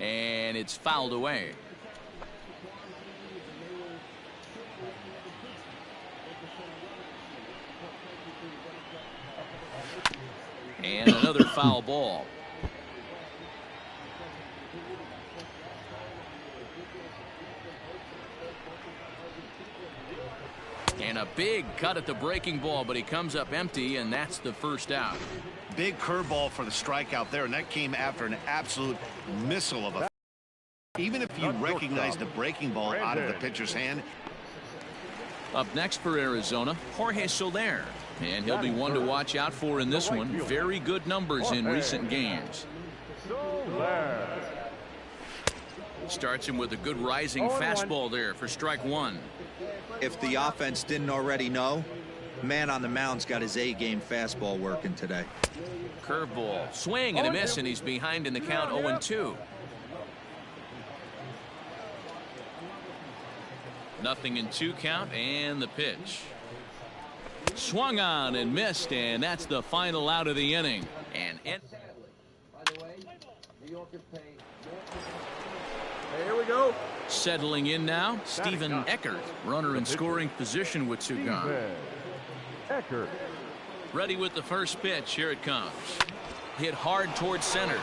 and it's fouled away. And another foul ball. And a big cut at the breaking ball, but he comes up empty, and that's the first out. Big curveball for the strikeout there, and that came after an absolute missile of a. Even if you recognize the breaking ball out of the pitcher's hand. Up next for Arizona, Jorge Soler. And he'll be one to watch out for in this one. Very good numbers in recent games. Starts him with a good rising fastball there for strike one. If the offense didn't already know, man on the mound's got his A-game fastball working today. Curveball, swing and a miss, and he's behind in the count 0-2. Nothing in 2 count, and the pitch. Swung on and missed, and that's the final out of the inning. And here we go. Settling in now, Steven Eckert, runner in scoring position with 2 gone. Eckert. Ready with the first pitch. Here it comes. Hit hard towards center,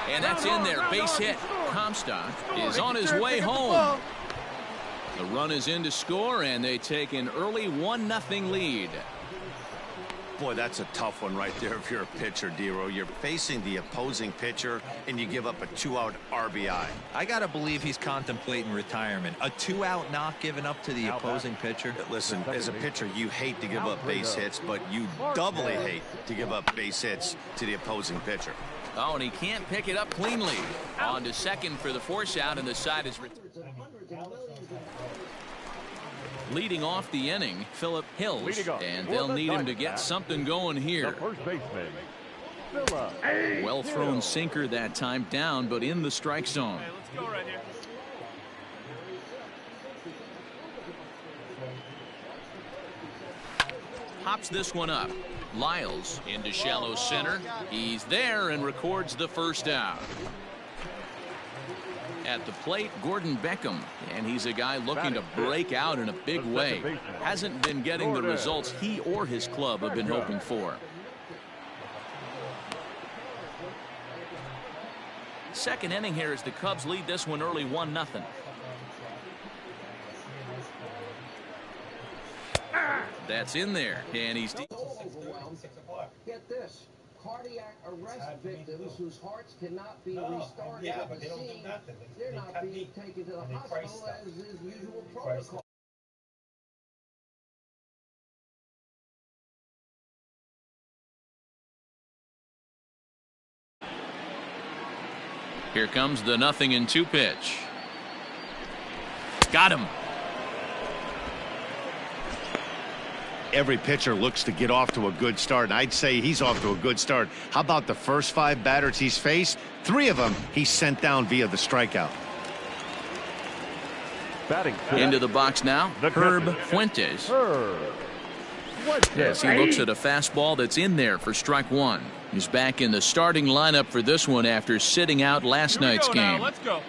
and that's in there. Base hit. Comstock is on his way home. The run is in to score, and they take an early 1-0 lead. Boy, that's a tough one right there if you're a pitcher, Dero. You're facing the opposing pitcher, and you give up a 2-out RBI. I got to believe he's contemplating retirement. A 2-out knock given up to the opposing pitcher. Listen, as a pitcher, you hate to give up base hits, but you doubly hate to give up base hits to the opposing pitcher. Oh, and he can't pick it up cleanly. On to second for the force out, and the side is leading off the inning, Phillip Hills, and they'll need him to get something going here. Well thrown sinker that time, down but in the strike zone. Let's go right here. Hops this one up. Lyles into shallow center. He's there and records the first out. At the plate, Gordon Beckham, and he's a guy looking to break out in a big way. Hasn't been getting the results he or his club have been hoping for. Second inning here as the Cubs lead this one early 1-0. That's in there, and he's Get this. Cardiac arrest victims whose hearts cannot be restarted at the scene, they're not being taken to the hospital as is usual protocol. Here comes the 0-2 pitch. Got him. Every pitcher looks to get off to a good start, and I'd say he's off to a good start. How about the first 5 batters he's faced? 3 of them he sent down via the strikeout. Into the box now, Herb Fuentes. Yes, he looks at a fastball that's in there for strike one. He's back in the starting lineup for this one after sitting out last night's game. Let's go.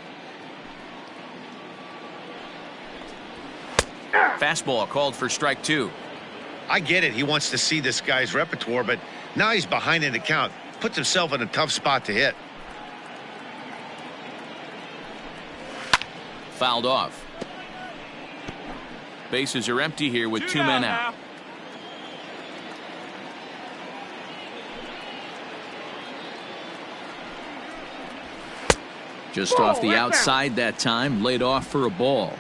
Fastball called for strike 2. I get it. He wants to see this guy's repertoire, but now he's behind in the count. Puts himself in a tough spot to hit. Fouled off. Bases are empty here with 2 men out. Just off the outside that time, laid off for a ball.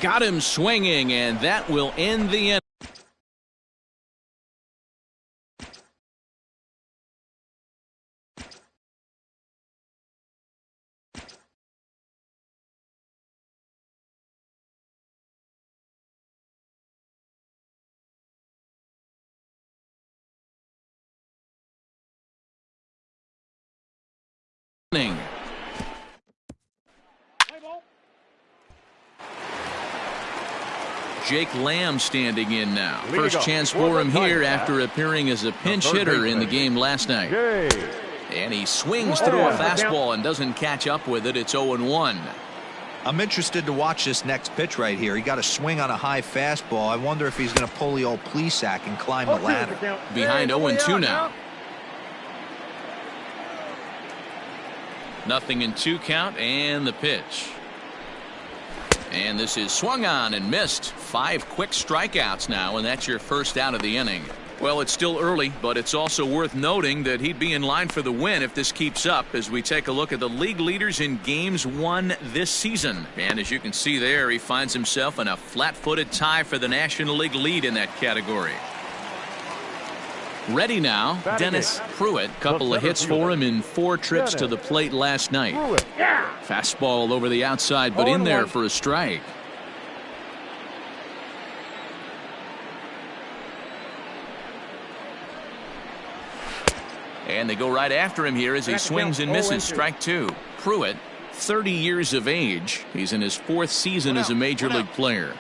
Got him swinging, and that will end the inning. Jake Lamb standing in now. First chance for him here after appearing as a pinch hitter in the game last night. And he swings through a fastball and doesn't catch up with it. It's 0-1. I'm interested to watch this next pitch right here. He got a swing on a high fastball. I wonder if he's going to pull the old Plesac and climb the ladder. Behind 0-2 now. 0-2 count and the pitch. And this is swung on and missed. 5 quick strikeouts now, and that's your first out of the inning. Well, it's still early, but it's also worth noting that he'd be in line for the win if this keeps up as we take a look at the league leaders in games won this season. And as you can see there, he finds himself in a flat-footed tie for the National League lead in that category. Ready now, Dennis Pruitt. Couple of hits for him in 4 trips to the plate last night. Fastball over the outside, but in there for a strike. And they go right after him here as he swings and misses. Strike 2. Pruitt, 30 years of age. He's in his 4th season as a major league player.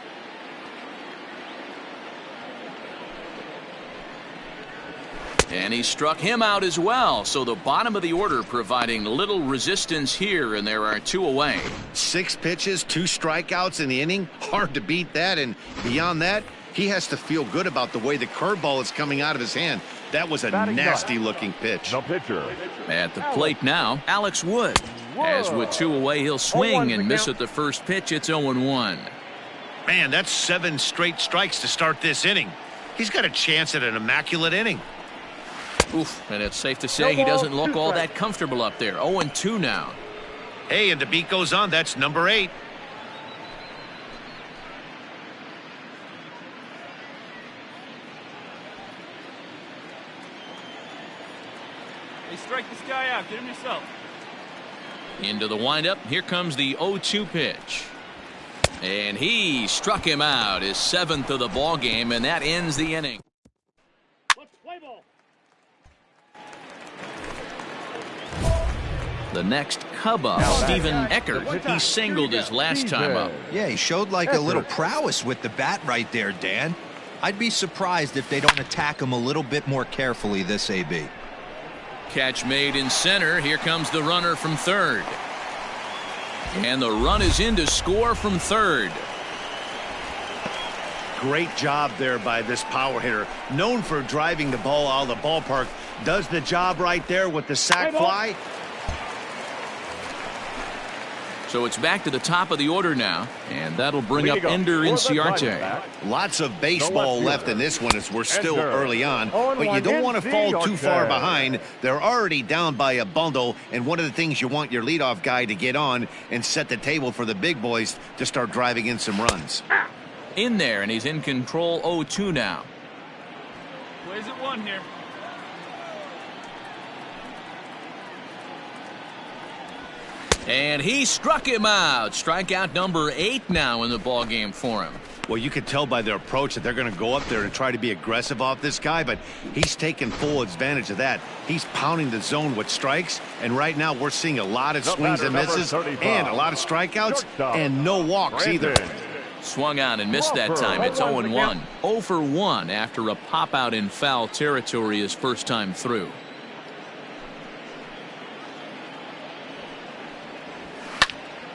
And he struck him out as well. So the bottom of the order providing little resistance here, and there are 2 away. 6 pitches, 2 strikeouts in the inning. Hard to beat that. And beyond that, he has to feel good about the way the curveball is coming out of his hand. That was a nasty-looking pitch. The pitcher. At the plate now, Alex Wood. As with 2 away, he'll swing and miss at the first pitch. It's 0-1. Man, that's 7 straight strikes to start this inning. He's got a chance at an immaculate inning. Oof, and it's safe to say he doesn't look all that comfortable up there. 0-2 now. Hey, and the beat goes on. That's number 8. Hey, strike this guy out. Get him yourself. Into the windup. Here comes the 0-2 pitch. And he struck him out, his 7th of the ball game, and that ends the inning. The next Cub up, Stephen Eckert. He singled his last time up. Yeah, he showed like a little prowess with the bat right there, Dan. I'd be surprised if they don't attack him a little bit more carefully this AB. Catch made in center. Here comes the runner from third. And the run is in to score from third. Great job there by this power hitter. Known for driving the ball out of the ballpark. Does the job right there with the sac fly. So it's back to the top of the order now, and that'll bring up Ender Inciarte. Lots of baseball left in this one as we're still early on, but you don't want to fall too far behind. They're already down by a bundle, and one of the things you want your leadoff guy to get on and set the table for the big boys to start driving in some runs. In there, and he's in control. 0-2 now. Plays it 1 here. And he struck him out. Strikeout number 8 now in the ball game for him. Well, you can tell by their approach that they're going to go up there and try to be aggressive off this guy, but he's taking full advantage of that. He's pounding the zone with strikes, and right now we're seeing a lot of swings and misses and a lot of strikeouts and no walks either. Swung on and missed that time. It's 0-1. 0 for 1 after a pop out in foul territory his first time through.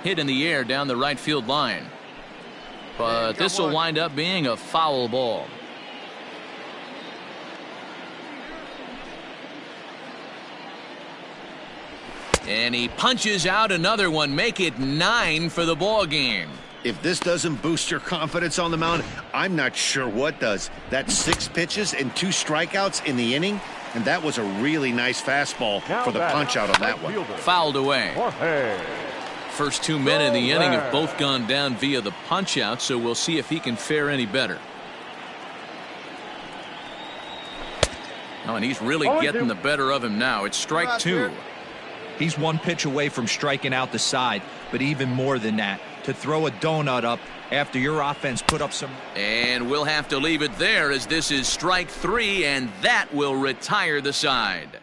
Hit in the air down the right field line. But this will wind up being a foul ball. And he punches out another one. Make it 9 for the ball game. If this doesn't boost your confidence on the mound, I'm not sure what does. That's 6 pitches and 2 strikeouts in the inning, and that was a really nice fastball for the punch out on that one. Fouled away. First 2 men in the inning have both gone down via the punch out, so we'll see if he can fare any better. Oh, and he's really getting the better of him now. It's strike 2. He's 1 pitch away from striking out the side, but even more than that, to throw a donut up after your offense put up some. And we'll have to leave it there as this is strike 3, and that will retire the side.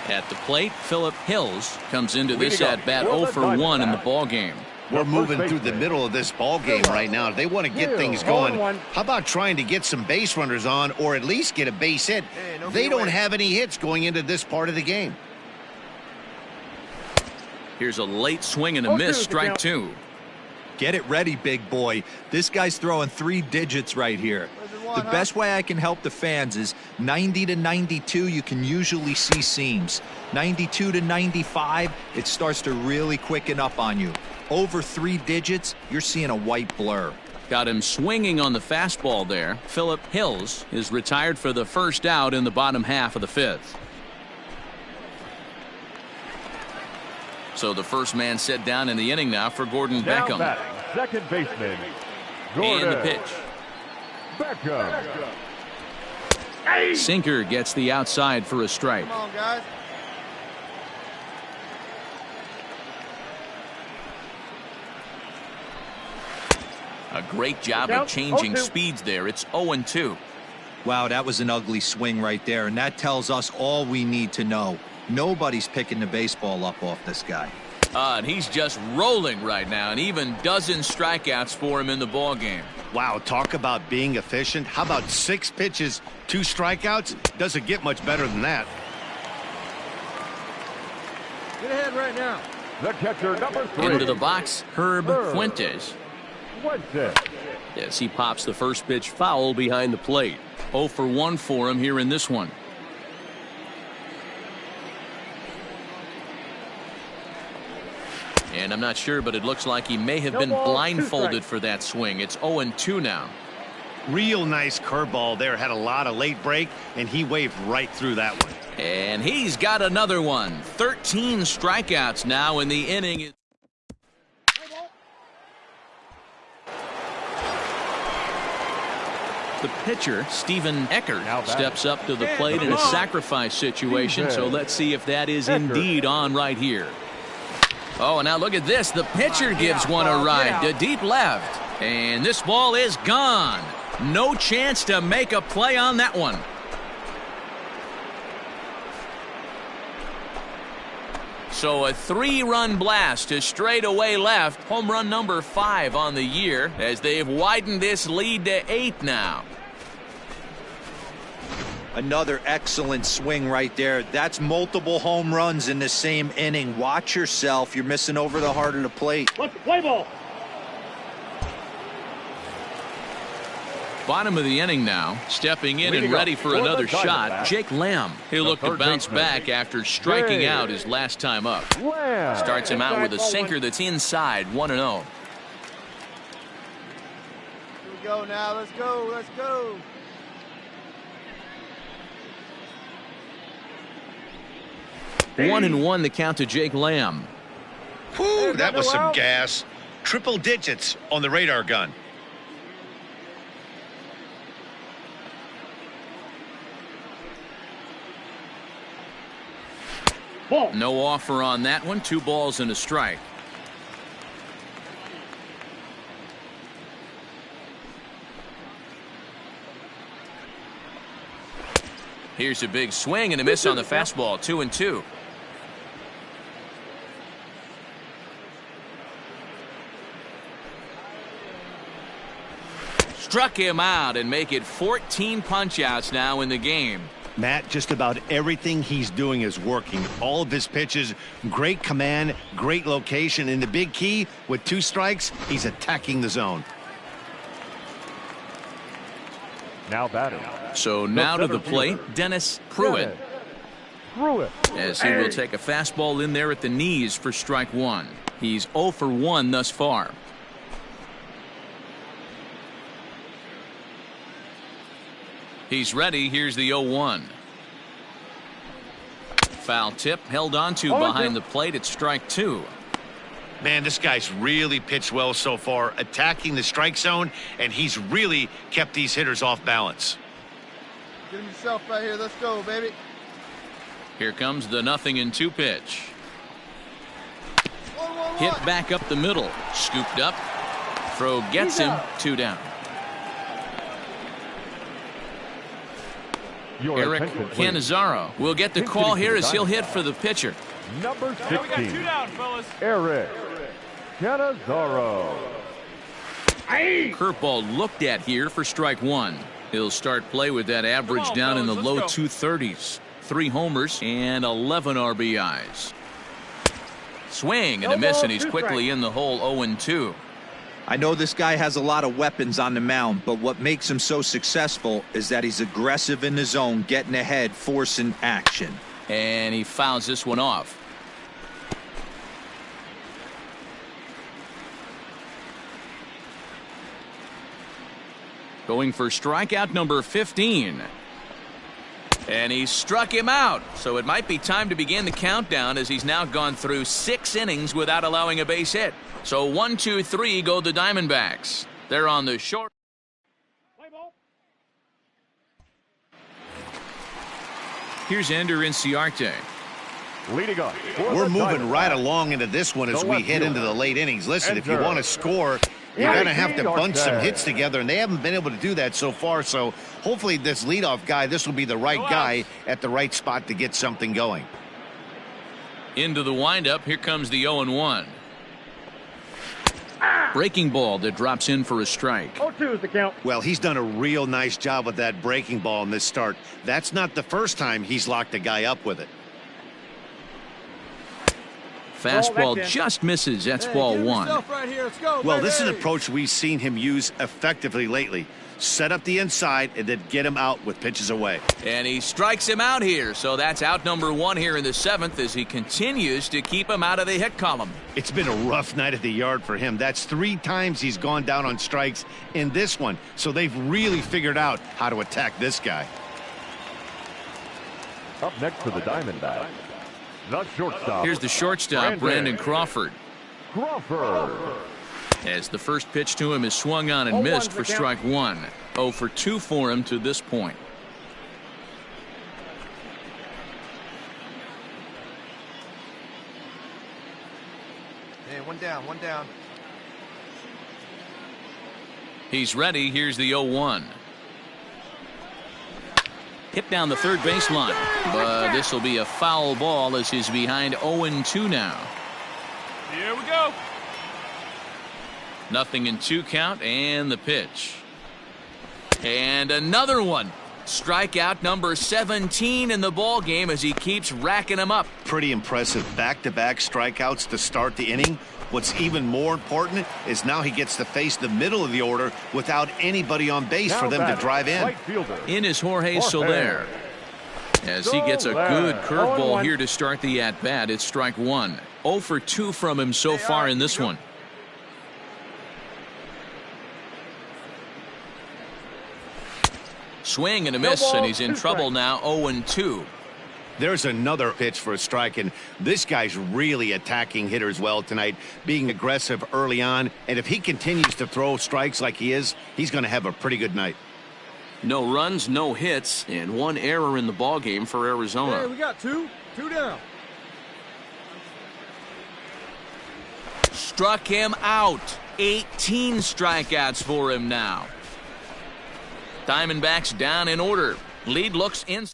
At the plate, Phillip Hills comes into this at-bat 0 for 1 in the ball game. We're moving through the middle of this ball game right now. They want to get things going. How about trying to get some base runners on or at least get a base hit? They don't have any hits going into this part of the game. Here's a late swing and a miss, strike 2. Get it ready, big boy. This guy's throwing 3 digits right here. The best way I can help the fans is 90 to 92, you can usually see seams. 92 to 95, it starts to really quicken up on you. Over 3 digits, you're seeing a white blur. Got him swinging on the fastball there. Phillip Hills is retired for the first out in the bottom half of the 5th. So the first man set down in the inning now for Gordon Beckham. Batting, second baseman, Gordon And the pitch. Beckham. Sinker gets the outside for a strike. Come on, guys. A great job of changing speeds there. It's 0-2. Wow, that was an ugly swing right there, and that tells us all we need to know. Nobody's picking the baseball up off this guy. And he's just rolling right now, and even dozen strikeouts for him in the ball game. Wow, talk about being efficient. How about 6 pitches, 2 strikeouts? Doesn't get much better than that. Get ahead right now. The catcher, number 3. Into the box, Herb Fuentes. Fuentes. As he pops the first pitch foul behind the plate. 0 for 1 for him here in this one. And I'm not sure, but it looks like he may have been blindfolded for that swing. It's 0-2 now. Real nice curveball there. Had a lot of late break, and he waved right through that one. And he's got another one. 13 strikeouts now in the inning. The pitcher, Stephen Eckert, steps up to the plate in a sacrifice situation. So let's see if that is indeed on right here. Oh, and now look at this. The pitcher gives one a ride to deep left. And this ball is gone. No chance to make a play on that one. So a 3-run blast to straightaway left. Home run number 5 on the year as they've widened this lead to 8 now. Another excellent swing right there. That's multiple home runs in the same inning. Watch yourself. You're missing over the heart of the plate. Let's play ball. Bottom of the inning now. Stepping in and ready for another shot, Jake Lamb. He'll look to bounce back after striking out his last time up. Starts him out with a sinker that's inside, 1-0. Here we go now. Let's go. Let's go. Hey. 1-1 the count to Jake Lamb. Whew, that was some gas. Triple digits on the radar gun. No offer on that one. 2 balls and a strike. Here's a big swing and a miss on the fastball. 2-2. Struck him out and make it 14 punch-outs now in the game. Matt, just about everything he's doing is working. All of his pitches, great command, great location, and the big key, with 2 strikes, he's attacking the zone. Now batting. So now to the plate, Dennis Pruitt. As he will take a fastball in there at the knees for strike 1. He's 0 for 1 thus far. He's ready. Here's the 0-1. Foul tip held on to behind the plate at strike 2. Man, this guy's really pitched well so far, attacking the strike zone, and he's really kept these hitters off balance. Get him yourself right here. Let's go, baby. Here comes the 0-2 pitch. 1-1-1. Hit back up the middle. Scooped up. Throw gets him. 2 down. Eric Cannizzaro will get the call here as he'll hit for the pitcher. Number 16, we got 2 down, fellas. Eric Cannizzaro. Curveball looked at here for strike one. He'll start play with that average down in the low 230s. 3 homers and 11 RBIs. Swing and a miss, and he's quickly in the hole 0-2. I know this guy has a lot of weapons on the mound, but what makes him so successful is that he's aggressive in the zone, getting ahead, forcing action. And he fouls this one off. Going for strikeout number 15. And he struck him out. So it might be time to begin the countdown, as he's now gone through 6 innings without allowing a base hit. So 1, 2, 3 go the Diamondbacks. They're on the short. Here's Ender Inciarte. Leading up. We're moving right along into this one as we head into the late innings. Listen, if you want to score, you're going to have to bunch some hits together, and they haven't been able to do that so far. So hopefully this leadoff guy, this will be the right guy at the right spot to get something going. Into the windup, here comes the 0-1. Breaking ball that drops in for a strike. 0-2 is the count. Well, he's done a real nice job with that breaking ball in this start. That's not the first time he's locked a guy up with it. Fastball just misses. That's ball 1. Right here. Let's go, well, this is an approach we've seen him use effectively lately. Set up the inside and then get him out with pitches away. And he strikes him out here. So that's out number 1 here in the 7th as he continues to keep him out of the hit column. It's been a rough night at the yard for him. That's 3 times he's gone down on strikes in this one. So they've really figured out how to attack this guy. Up next for the Diamondbacks, the shortstop. Here's the shortstop, Brandon Crawford. Crawford. As the first pitch to him is swung on and missed for strike 1. 0 for 2 for him to this point. Hey, one down. He's ready. Here's the 0-1. Hit down the third baseline, but this will be a foul ball as he's behind 0-2 now. Here we go. 0-2 count, and the pitch. And another one. Strikeout number 17 in the ball game as he keeps racking them up. Pretty impressive back-to-back strikeouts to start the inning. What's even more important is now he gets to face the middle of the order without anybody on base for them to drive in. In is Jorge Soler. As he gets a good curveball here to start the at-bat. It's strike 1. 0 for 2 from him so far in this one. Swing and a miss, and he's in trouble now. 0-2. There's another pitch for a strike, and this guy's really attacking hitters well tonight, being aggressive early on. And if he continues to throw strikes like he is, he's going to have a pretty good night. No runs, no hits, and 1 error in the ball game for Arizona. Hey, we got 2 down. Struck him out. 18 strikeouts for him now. Diamondbacks down in order. Lead looks in.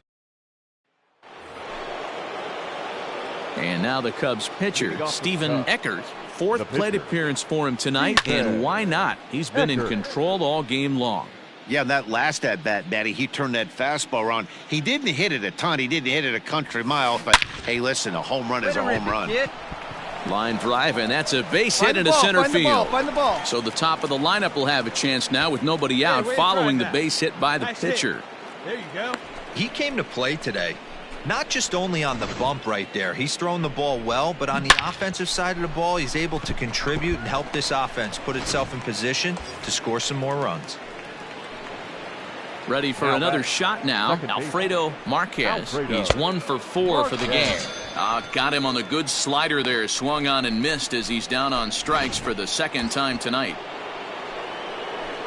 And now the Cubs pitcher, Stephen Eckert. 4th plate appearance for him tonight, and why not? He's been in control all game long. Yeah, that last at-bat, Matty, he turned that fastball around. He didn't hit it a ton. He didn't hit it a country mile, but hey, listen, a home run is a home run. Line drive, and that's a base hit into center field. So the top of the lineup will have a chance now with nobody out, following the base hit by the pitcher. There you go. He came to play today. Not just only on the bump right there. He's thrown the ball well, but on the offensive side of the ball, he's able to contribute and help this offense put itself in position to score some more runs. Ready for another shot now. Alfredo Marquez. He's 1 for 4 for the game. Got him on the good slider there. Swung on and missed as he's down on strikes for the 2nd time tonight.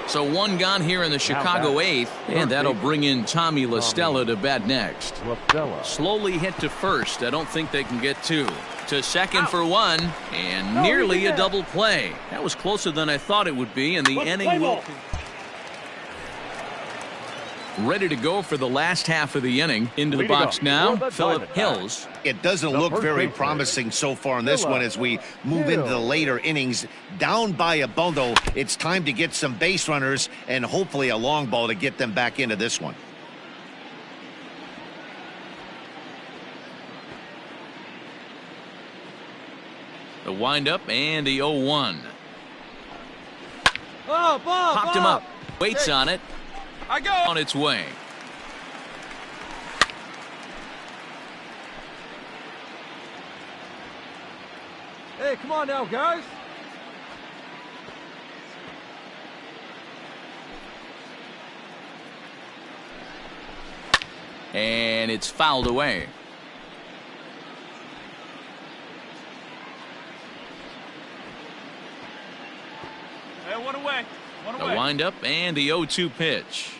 So 1 gone here in the Chicago 8th, and that'll bring in Tommy La Stella to bat next. Slowly hit to first. I don't think they can get 2. To second for 1, and nearly a double play. That was closer than I thought it would be, and the inning will. Ready to go for the last half of the inning. Into the box now, Phillip Hills. It doesn't look very promising so far in this one as we move into the later innings. Down by a bundle, it's time to get some base runners and hopefully a long ball to get them back into this one. The windup and the 0-1. Oh, ball, Popped him up. Waits on it. I go. On its way. Hey, come on now, guys. And it's fouled away. Hey, one away. One The away. windup and the 0-2 pitch.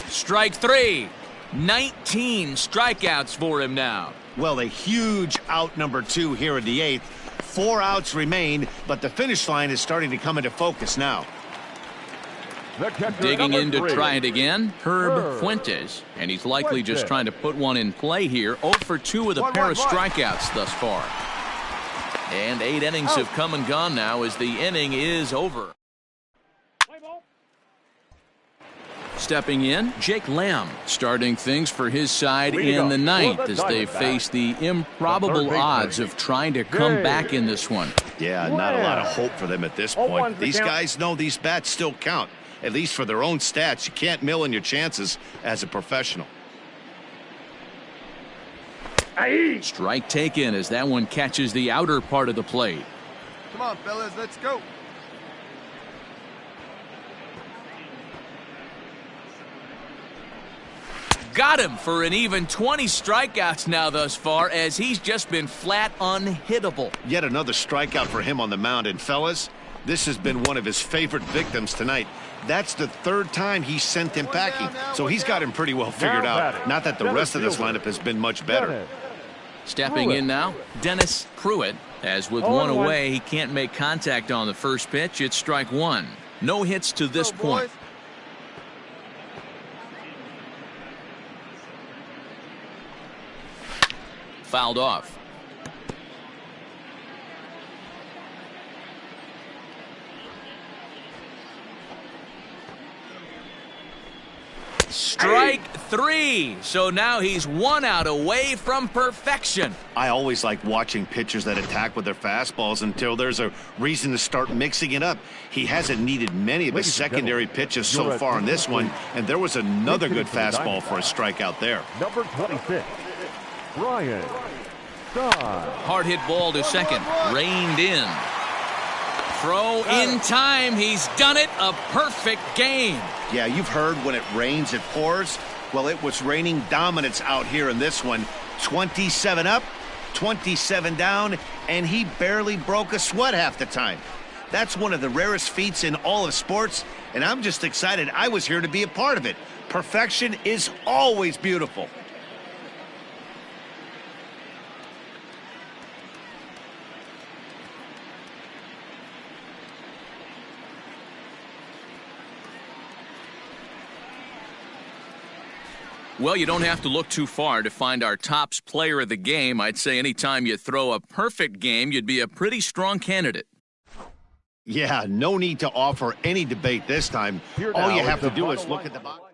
Strike three. 19 strikeouts for him now. Well, a huge out number 2 here in the 8th. 4 outs remain, but the finish line is starting to come into focus now. Digging in to try it again, Herb Fuentes. And he's likely just trying to put one in play here. 0 for 2 with a pair of strikeouts thus far. And 8 innings have come and gone now as the inning is over. Stepping in, Jake Lamb starting things for his side in the 9th as they face the improbable odds of trying to come back in this one. Yeah, not a lot of hope for them at this point. These guys know these bats still count, at least for their own stats. You can't mill in your chances as a professional. Strike taken as that one catches the outer part of the plate. Come on, fellas, let's go. Got him for an even 20 strikeouts now thus far as he's just been flat unhittable. Yet another strikeout for him on the mound. And fellas, this has been one of his favorite victims tonight. That's the 3rd time he sent him packing, so he's got him pretty well figured out. Not that the rest of this lineup has been much better. Stepping in now, Dennis Pruitt. As with one away, he can't make contact on the first pitch. It's strike 1. No hits to this point. Fouled off. Strike 3. So now he's 1 out away from perfection. I always like watching pitchers that attack with their fastballs until there's a reason to start mixing it up. He hasn't needed many of his secondary pitches so far in this one, and there was another good fastball for a strikeout there. Number 26, Brian. Hard hit ball to second. Reined in. Throw in time. He's done it. A perfect game. Yeah, you've heard when it rains, it pours. Well, it was raining dominance out here in this one. 27 up, 27 down, and he barely broke a sweat half the time. That's one of the rarest feats in all of sports, and I'm just excited I was here to be a part of it. Perfection is always beautiful. Well, you don't have to look too far to find our tops player of the game. I'd say anytime you throw a perfect game, you'd be a pretty strong candidate. Yeah, no need to offer any debate this time. All you have to do is look at the box.